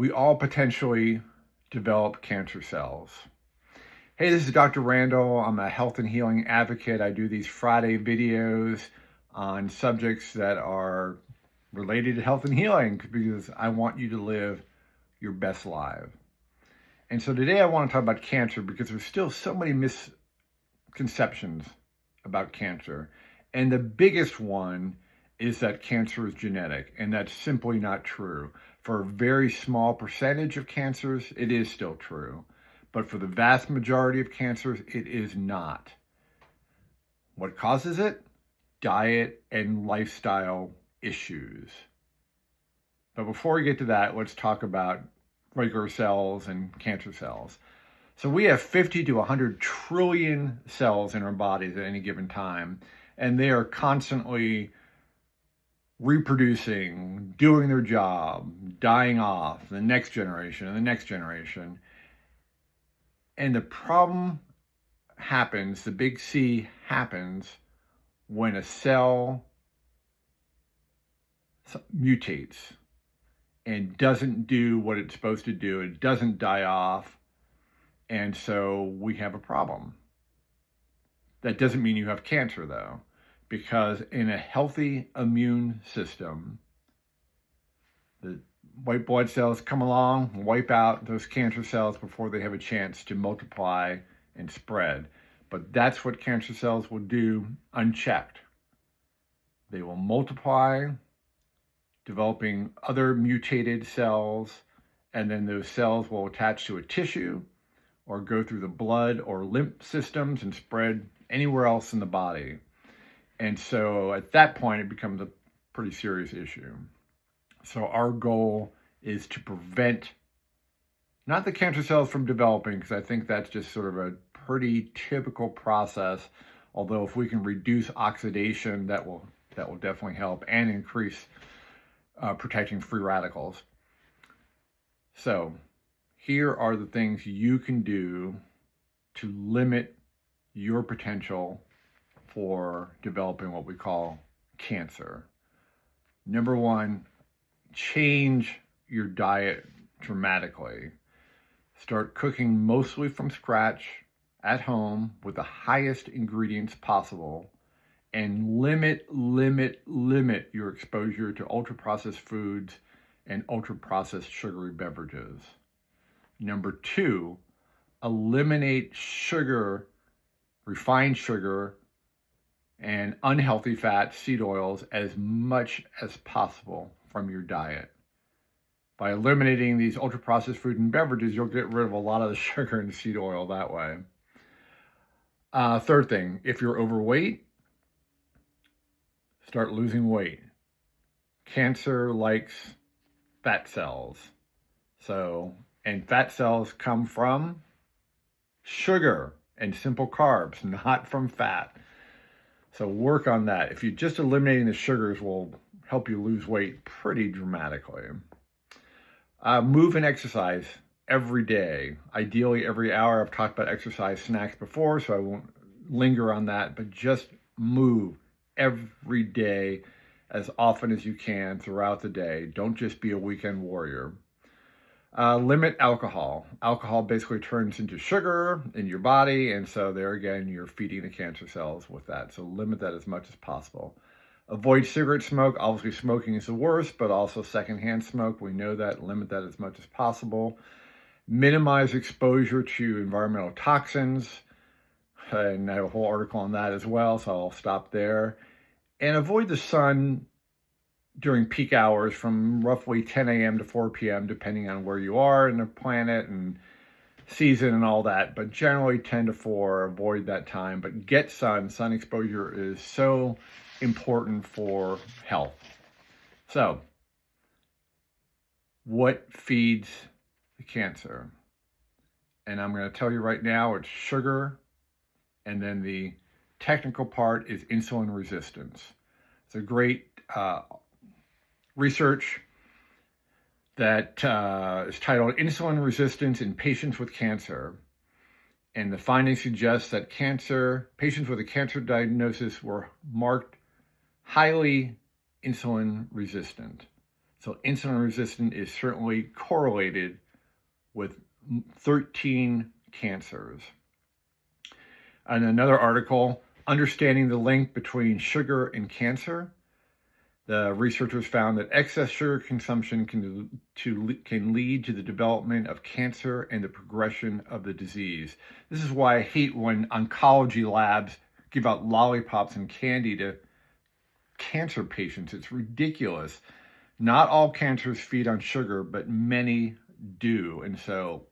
we all potentially develop cancer cells. Hey, this is Dr. Randall. I'm a health and healing advocate. I do these Friday videos on subjects that are related to health and healing because I want you to live your best life. And so today I want to talk about cancer because there's still so many misconceptions about cancer. And the biggest one is that cancer is genetic, and that's simply not true. For a very small percentage of cancers, it is still true. But for the vast majority of cancers, it is not. What causes it? Diet and lifestyle issues. But before we get to that, let's talk about regular cells and cancer cells. So we have 50 to 100 trillion cells in our bodies at any given time, and they are constantly reproducing, doing their job, dying off, the next generation and the next generation. And the problem happens, the big C happens, when a cell mutates and doesn't do what it's supposed to do. It doesn't die off. And so we have a problem. That doesn't mean you have cancer, though, because in a healthy immune system, the white blood cells come along, wipe out those cancer cells before they have a chance to multiply and spread. But that's what cancer cells will do unchecked. They will multiply, developing other mutated cells, and then those cells will attach to a tissue or go through the blood or lymph systems and spread anywhere else in the body. And so at that point, it becomes a pretty serious issue. So our goal is to prevent, not the cancer cells from developing, because I think that's just sort of a pretty typical process. Although if we can reduce oxidation, that will definitely help and increase protecting free radicals. So here are the things you can do to limit your potential for developing what we call cancer. Number one, change your diet dramatically. Start cooking mostly from scratch at home with the highest ingredients possible, and limit your exposure to ultra-processed foods and ultra-processed sugary beverages. Number two, eliminate sugar, refined sugar, and unhealthy fats, seed oils, as much as possible from your diet. By eliminating these ultra-processed food and beverages, you'll get rid of a lot of the sugar and seed oil that way. Third thing, if you're overweight, start losing weight. Cancer likes fat cells. And fat cells come from sugar and simple carbs, not from fat. So work on that. If you just eliminating the sugars will help you lose weight pretty dramatically. Move and exercise every day, ideally every hour. I've talked about exercise snacks before, so I won't linger on that, but just move every day as often as you can throughout the day. Don't just be a weekend warrior. Limit alcohol. Alcohol basically turns into sugar in your body, and so there again, you're feeding the cancer cells with that. So limit that as much as possible. Avoid cigarette smoke. Obviously, smoking is the worst, but also secondhand smoke. We know that. Limit that as much as possible. Minimize exposure to environmental toxins. And I have a whole article on that as well, so I'll stop there. And avoid the sun during peak hours from roughly 10 a.m. to 4 p.m., depending on where you are in the planet and season and all that. But generally 10 to 4, avoid that time. But get sun. Sun exposure is so important for health. So, what feeds the cancer? And I'm going to tell you right now, it's sugar. And then the technical part is insulin resistance. It's a great research that is titled Insulin Resistance in Patients with Cancer. And the findings suggest that patients with a cancer diagnosis were marked highly insulin resistant. So insulin resistance is certainly correlated with 13 cancers. And another article, Understanding the Link Between Sugar and Cancer. The researchers found that excess sugar consumption can lead to the development of cancer and the progression of the disease. This is why I hate when oncology labs give out lollipops and candy to cancer patients. It's ridiculous. Not all cancers feed on sugar, but many do. And so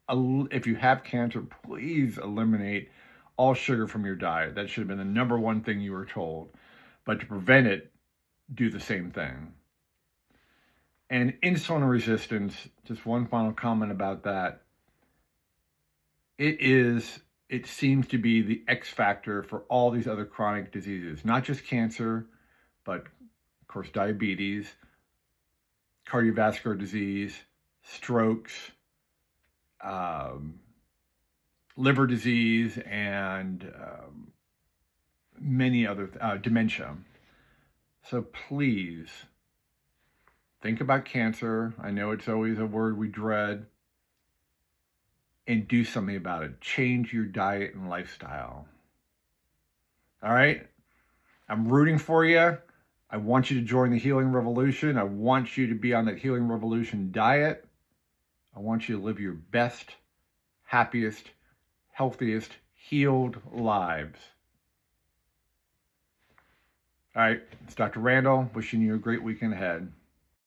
if you have cancer, please eliminate all sugar from your diet. That should have been the number one thing you were told. But to prevent it, do the same thing. And insulin resistance, just one final comment about that. It seems to be the X factor for all these other chronic diseases, not just cancer, but of course diabetes, cardiovascular disease, strokes, liver disease, and many other dementia. So please think about cancer. I know it's always a word we dread. And do something about it. Change your diet and lifestyle. All right? I'm rooting for you. I want you to join the healing revolution. I want you to be on that healing revolution diet. I want you to live your best, happiest, healthiest, healed lives. All right, it's Dr. Randall, wishing you a great weekend ahead.